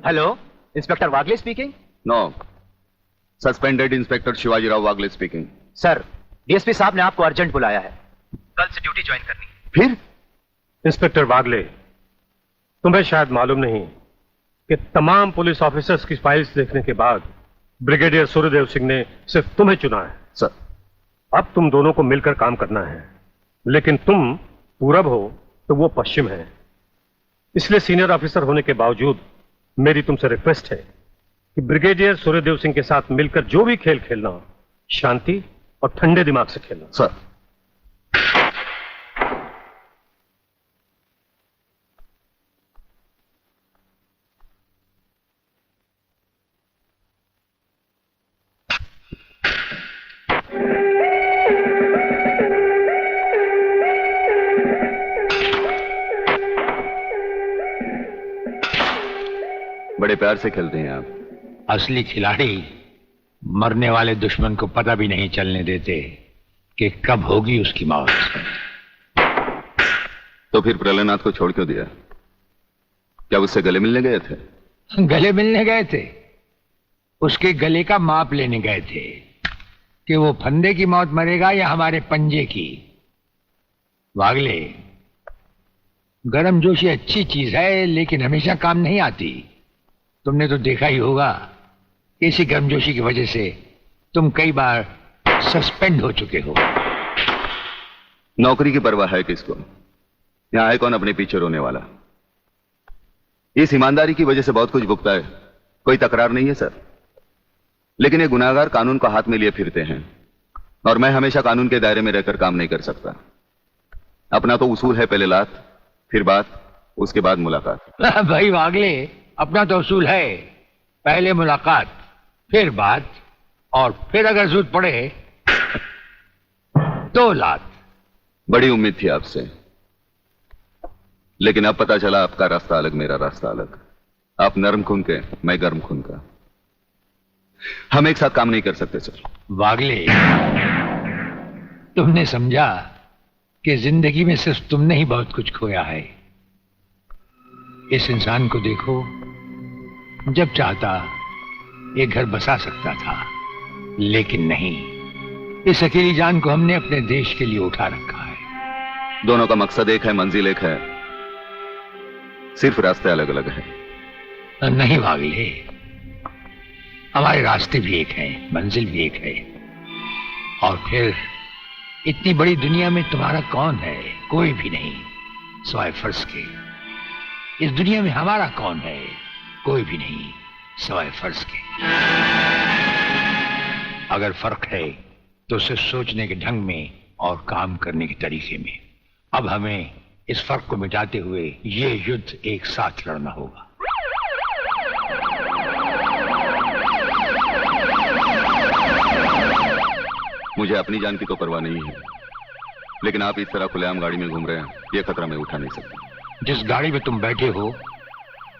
Hello, inspector Wagle speaking. No, suspended inspector Shivajirao Wagle speaking. Sir, DSP साहब ने आपको अर्जेंट बुलाया है, कल से ड्यूटी ज्वाइन करनी है। फिर? इंस्पेक्टर वागले, तुम्हें शायद मालूम नहीं कि तमाम पुलिस ऑफिसर्स की फाइल्स देखने के बाद ब्रिगेडियर सूर्यदेव सिंह ने सिर्फ तुम्हें चुना है। सर, अब तुम दोनों को मिलकर काम करना है, लेकिन तुम पूरब हो तो वो पश्चिम है। इसलिए सीनियर ऑफिसर होने के बावजूद मेरी तुमसे रिक्वेस्ट है कि ब्रिगेडियर सूर्यदेव सिंह के साथ मिलकर जो भी खेल खेलना हो, शांति और ठंडे दिमाग से खेलना। सर। बड़े प्यार से खेलते हैं आप। असली खिलाड़ी मरने वाले दुश्मन को पता भी नहीं चलने देते कि कब होगी उसकी मौत। तो फिर प्रलयनाथ को छोड़ क्यों दिया? क्या उससे गले मिलने गए थे? गले मिलने गए थे? उसके गले का माप लेने गए थे कि वो फंदे की मौत मरेगा या हमारे पंजे की। वागले, गर्मजोशी अच्छी चीज है लेकिन हमेशा काम नहीं आती। तुमने तो देखा ही होगा, इसी गर्मजोशी की वजह से तुम कई बार सस्पेंड हो चुके हो। नौकरी की परवाह है किसको? यहां है कौन अपने पीछे रोने वाला? इस ईमानदारी की वजह से बहुत कुछ भुगता है, कोई तकरार नहीं है सर। लेकिन ये गुनाहगार कानून को हाथ में लिए फिरते हैं और मैं हमेशा कानून के दायरे में रहकर काम नहीं कर सकता। अपना तो उसूल है, पहले लात फिर बात, उसके बाद मुलाकात। भाई वागले, अपना तो उसूल है, पहले मुलाकात फिर बात और फिर अगर जरूरत पड़े तो लात। बड़ी उम्मीद थी आपसे, लेकिन अब पता चला आपका रास्ता अलग, मेरा रास्ता अलग। आप नरम खून के, मैं गर्म खून का। हम एक साथ काम नहीं कर सकते सर। वागले, तुमने समझा कि जिंदगी में सिर्फ तुमने ही बहुत कुछ खोया है। इस इंसान को देखो, जब चाहता ये घर बसा सकता था, लेकिन नहीं। इस अकेली जान को हमने अपने देश के लिए उठा रखा है। दोनों का मकसद एक है, मंजिल एक है, सिर्फ रास्ते अलग अलग है। नहीं वागले, हमारे रास्ते भी एक हैं, मंजिल भी एक है। और फिर इतनी बड़ी दुनिया में तुम्हारा कौन है? कोई भी नहीं, सिवाय फर्ज के। इस दुनिया में हमारा कौन है? कोई भी नहीं, सिवाय फर्ज के। अगर फर्क है तो सिर्फ सोचने के ढंग में और काम करने के तरीके में। अब हमें इस फर्क को मिटाते हुए ये युद्ध एक साथ लड़ना होगा। मुझे अपनी जान की तो परवाह नहीं है, लेकिन आप इस तरह खुलेआम गाड़ी में घूम रहे हैं, यह खतरा मैं उठा नहीं सकता। जिस गाड़ी में तुम बैठे हो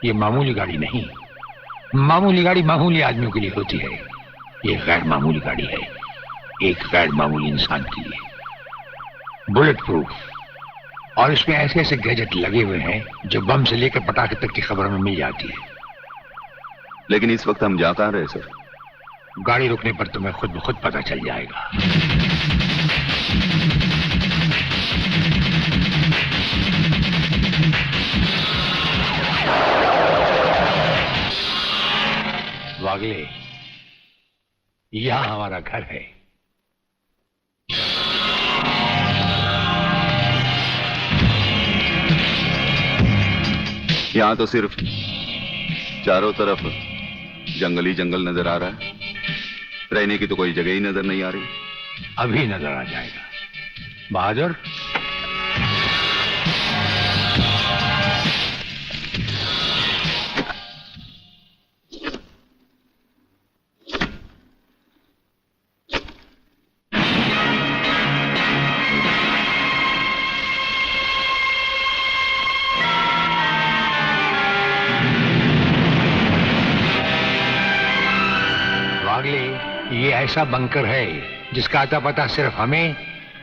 ये मामूली गाड़ी नहीं। मामूली गाड़ी मामूली आदमियों के लिए होती है, ये गैर मामूली गाड़ी है, एक गैर मामूली इंसान के लिए। बुलेट प्रूफ, और इसमें ऐसे ऐसे गैजेट लगे हुए हैं जो बम से लेकर पटाखे तक की खबर हमें मिल जाती है। लेकिन इस वक्त हम जा कहां रहे सर? गाड़ी रुकने पर तुम्हें खुद ब खुद पता चल जाएगा। वागले, यहां हमारा घर है। यहां तो सिर्फ चारों तरफ जंगली जंगल नजर आ रहा है, रहने की तो कोई जगह ही नजर नहीं आ रही। अभी नजर आ जाएगा बहादुर। ये ऐसा बंकर है जिसका अता पता सिर्फ हमें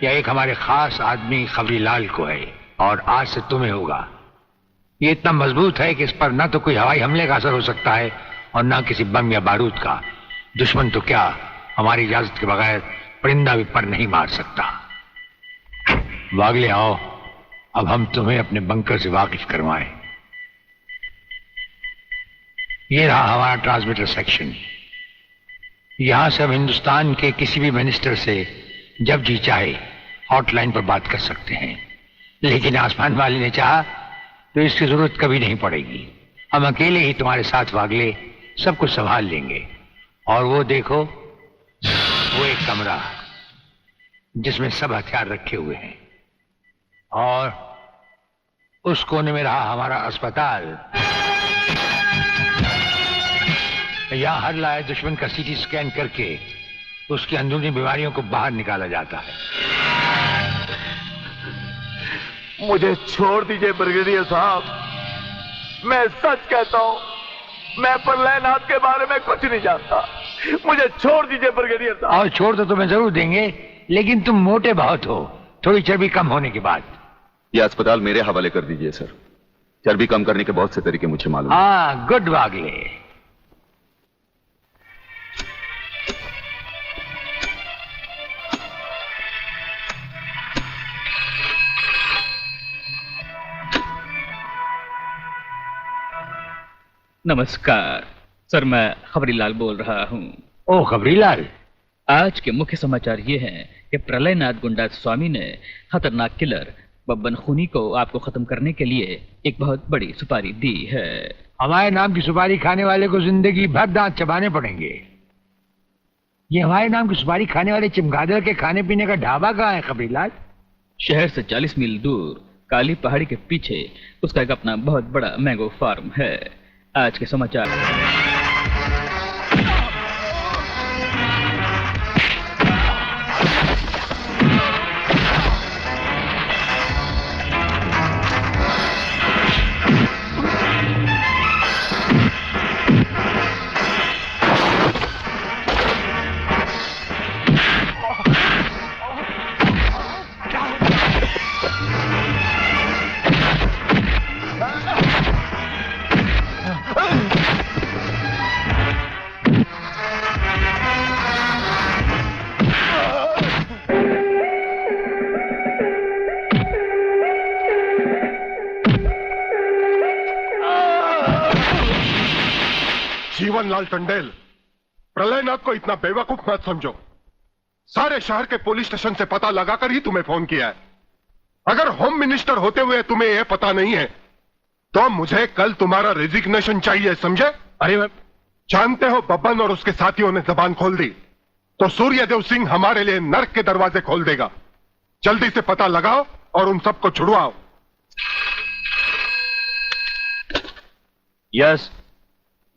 या एक हमारे खास आदमी खबरीलाल को है, और आज से तुम्हें होगा। ये इतना मजबूत है कि इस पर ना तो कोई हवाई हमले का असर हो सकता है और ना किसी बम या बारूद का। दुश्मन तो क्या हमारी इजाजत के बगैर परिंदा भी पर नहीं मार सकता। वागले आओ, अब हम तुम्हें अपने बंकर से वाकिफ करवाएं। ये रहा हमारा ट्रांसमीटर सेक्शन। यहां से हम हिंदुस्तान के किसी भी मिनिस्टर से जब जी चाहे हॉटलाइन पर बात कर सकते हैं, लेकिन आसमान वाले ने चाहा तो इसकी जरूरत कभी नहीं पड़ेगी। हम अकेले ही तुम्हारे साथ वागले सब कुछ संभाल लेंगे। और वो देखो, वो एक कमरा जिसमें सब हथियार रखे हुए हैं, और उस कोने में रहा हमारा अस्पताल। यहां हर लाए दुश्मन का सीटी स्कैन करके उसकी अंदरूनी बीमारियों को बाहर निकाला जाता है। मुझे छोड़ दीजिए ब्रिगेडियर साहब, मैं सच कहता हूं, मैं प्रलयनाथ के बारे में कुछ नहीं जानता। मुझे छोड़ दीजिए ब्रिगेडियर साहब। और छोड़ तो तुम्हें जरूर देंगे, लेकिन तुम मोटे बहुत हो, थोड़ी चर्बी कम होने के बाद। यह अस्पताल मेरे हवाले कर दीजिए सर। चर्बी कम करने के बहुत से तरीके मुझे मालूम हैं। हाँ, गुड वागले। नमस्कार सर, मैं खबरीलाल बोल रहा हूँ। ओ खबरीलाल, आज के मुख्य समाचार ये हैं कि प्रलयनाथ गुंडा स्वामी ने खतरनाक किलर बब्बन खूनी को आपको खत्म करने के लिए एक बहुत बड़ी सुपारी दी है। हमारे नाम की सुपारी खाने वाले को जिंदगी भर दांत चबाने पड़ेंगे। ये हमारे नाम की सुपारी खाने वाले चमगादड़ के खाने पीने का ढाबा कहाँ है खबरीलाल? शहर से 40 मील दूर काली पहाड़ी के पीछे उसका एक अपना बहुत बड़ा मैंगो फार्म है। आज के समाचार। जीवनलाल टंडेल, प्रलयनाथ को इतना बेवकूफ मत समझो। सारे शहर के पुलिस स्टेशन से पता लगाकर ही तुम्हें फोन किया है। अगर होम मिनिस्टर होते हुए तुम्हें यह पता नहीं है तो मुझे कल तुम्हारा रेजिग्नेशन चाहिए, समझे? अरे मैं जानते हो, बब्बन और उसके साथियों ने जबान खोल दी तो सूर्यदेव सिंह हमारे लिए नर्क के दरवाजे खोल देगा। जल्दी से पता लगाओ और उन सबको छुड़वाओ। Yes,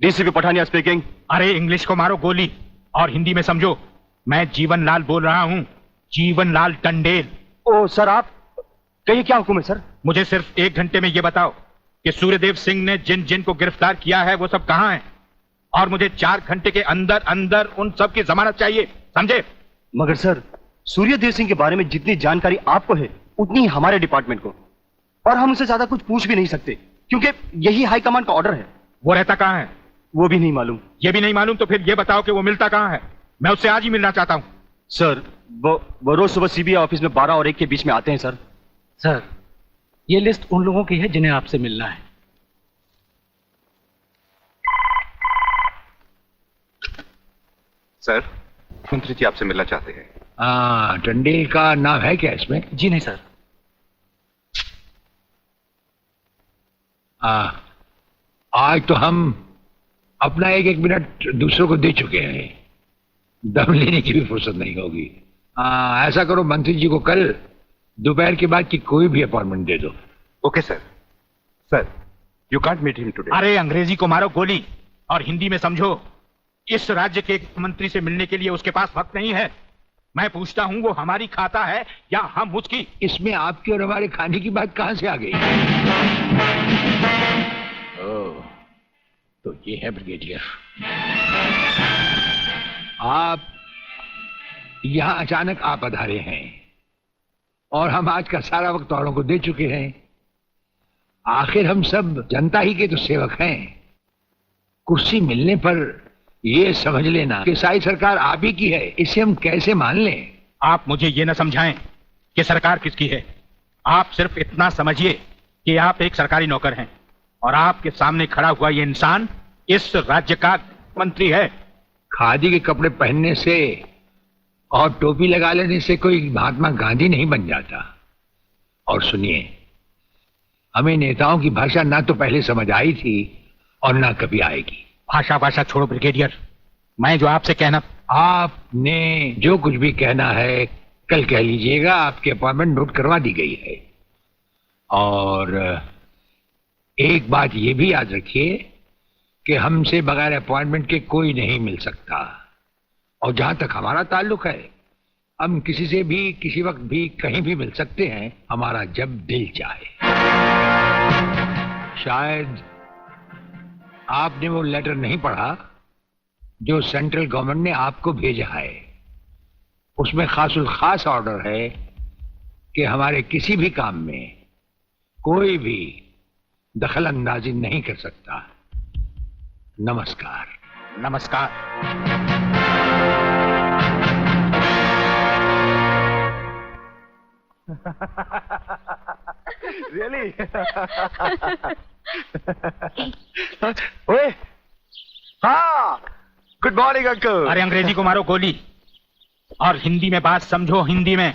DCP Pathania speaking. अरे इंग्लिश को मारो गोली और हिंदी में समझो। मैं जीवनलाल बोल रहा हूं, जीवनलाल टंडेल। ओ सर, आप कहिए, क्या हुक्म है सर? मुझे सिर्फ 1 घंटे में यह बताओ कि सूर्यदेव सिंह ने जिन जिन को गिरफ्तार किया है वो सब कहां हैं, और मुझे 4 घंटे के अंदर अंदर उन सब की जमानत चाहिए, समझे? मगर सर, सूर्यदेव सिंह के बारे में जितनी जानकारी आपको है उतनी ही हमारे डिपार्टमेंट को, और हम उसे ज्यादा कुछ पूछ भी नहीं सकते क्योंकि यही हाई कमांड का ऑर्डर है। वो रहता कहां है? वो भी नहीं मालूम। ये भी नहीं मालूम तो फिर ये बताओ कि वो मिलता कहां है? मैं उससे आज ही मिलना चाहता हूं। सर, वो रोज सुबह सीबीआई ऑफिस में 12 और 1 के बीच में आते हैं सर। सर, ये लिस्ट उन लोगों की है जिन्हें आपसे मिलना है। सर, मंत्री जी आपसे मिलना चाहते हैं। हाँ, टंडेल का नाम है क्या इसमें? जी नहीं सर। आज तो हम अपना 1-1 मिनट दूसरों को दे चुके हैं, दम लेने की भी फुर्सत नहीं होगी। ऐसा करो, मंत्री जी को कल दोपहर के बाद की कोई भी अपॉइंटमेंट दे दो। Okay sir. Sir, you can't meet him today. अरे अंग्रेजी को मारो गोली और हिंदी में समझो। इस राज्य के मंत्री से मिलने के लिए उसके पास वक्त नहीं है। मैं पूछता हूं, वो हमारी खाता है या हम उसकी? इसमें आपकी और हमारे खाने की बात कहां से आ गई? ओह, तो ये है ब्रिगेडियर। आप यहां अचानक आ पधारे हैं और हम आज का सारा वक्त औरों को दे चुके हैं। आखिर हम सब जनता ही के तो सेवक हैं। कुर्सी मिलने पर ये समझ लेना कि सारी सरकार आप ही की है, इसे हम कैसे मान लें? आप मुझे ये न समझाएं कि सरकार किसकी है। आप सिर्फ इतना समझिए कि आप एक सरकारी नौकर हैं और आपके सामने खड़ा हुआ ये इंसान इस राज्य का मंत्री है। खादी के कपड़े पहनने से और टोपी लगा लेने से कोई महात्मा गांधी नहीं बन जाता। और सुनिए, हमें नेताओं की भाषा ना तो पहले समझ आई थी और ना कभी आएगी। भाषा छोड़ो ब्रिगेडियर, मैं जो आपसे कहना। आपने जो कुछ भी कहना है कल कह लीजिएगा, आपकी अपॉइंटमेंट नोट करवा दी गई है। और एक बात ये भी याद रखिए कि हमसे बगैर अपॉइंटमेंट के कोई नहीं मिल सकता। और जहां तक हमारा ताल्लुक है, हम किसी से भी किसी वक्त भी कहीं भी मिल सकते हैं, हमारा जब दिल चाहे। शायद आपने वो लेटर नहीं पढ़ा जो सेंट्रल गवर्नमेंट ने आपको भेजा है। उसमें खासुल खास ऑर्डर है कि हमारे किसी भी काम में कोई भी दखल अंदाजी नहीं कर सकता। नमस्कार। नमस्कार। रियली? ओए, हाँ, गुड मॉर्निंग अंकल। अरे अंग्रेजी को मारो गोली और हिंदी में बात समझो। हिंदी में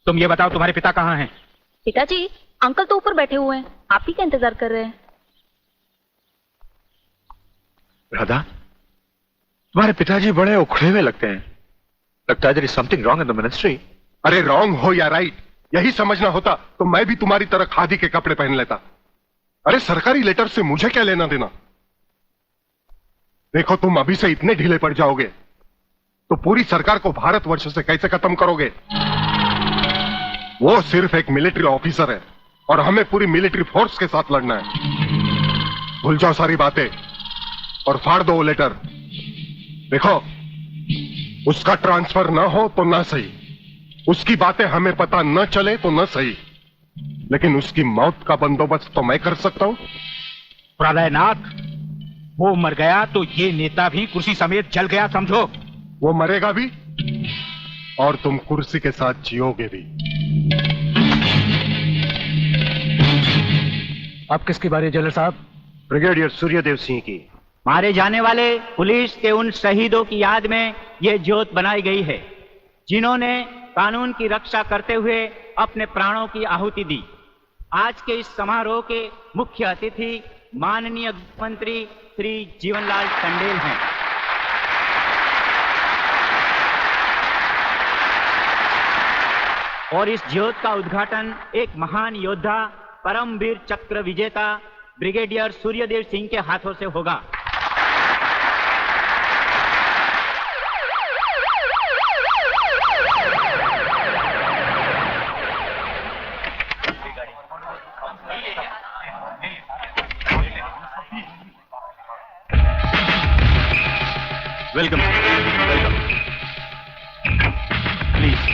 तुम ये बताओ तुम्हारे पिता कहाँ हैं? पिताजी, अंकल तो ऊपर बैठे हुए हैं, आप ही का इंतजार कर रहे हैं। राधा, तुम्हारे पिताजी बड़े उखड़े हुए लगते हैं। लगता है there is something wrong in the ministry। अरे रॉन्ग हो या राइट, यही समझना होता तो मैं भी तुम्हारी तरह खादी के कपड़े पहन लेता। अरे सरकारी लेटर से मुझे क्या लेना देना? देखो, तुम अभी से इतने ढीले पड़ जाओगे तो पूरी सरकार को भारतवर्ष से कैसे खत्म करोगे? वो सिर्फ एक मिलिट्री ऑफिसर है और हमें पूरी मिलिट्री फोर्स के साथ लड़ना है। भूल जाओ सारी बातें और फाड़ दो वो लेटर। देखो, उसका ट्रांसफर ना हो तो ना सही, उसकी बातें हमें पता न चले तो न सही, लेकिन उसकी मौत का बंदोबस्त तो मैं कर सकता हूं। प्रलयनाथ, वो मर गया तो ये नेता भी कुर्सी समेत जल गया, समझो। वो मरेगा भी और तुम कुर्सी के साथ जियोगे भी। अब किसकी बारी है जनरल साहब? ब्रिगेडियर सूर्यदेव सिंह की। मारे जाने वाले पुलिस के उन शहीदों की याद में ये ज्योत बनाई गई है जिन्होंने कानून की रक्षा करते हुए अपने प्राणों की आहुति दी। आज के इस समारोह के मुख्य अतिथि माननीय मंत्री श्री जीवनलाल टंडेल हैं। और इस ज्योत का उद्घाटन एक महान योद्धा, परमवीर चक्र विजेता ब्रिगेडियर सूर्यदेव सिंह के हाथों से होगा। Welcome, welcome. प्लीज।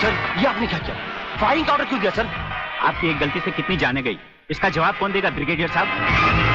सर, ये आपने क्या किया? फायरिंग का ऑर्डर क्यों दिया सर? आपकी एक गलती से कितनी जाने गई, इसका जवाब कौन देगा ब्रिगेडियर साहब?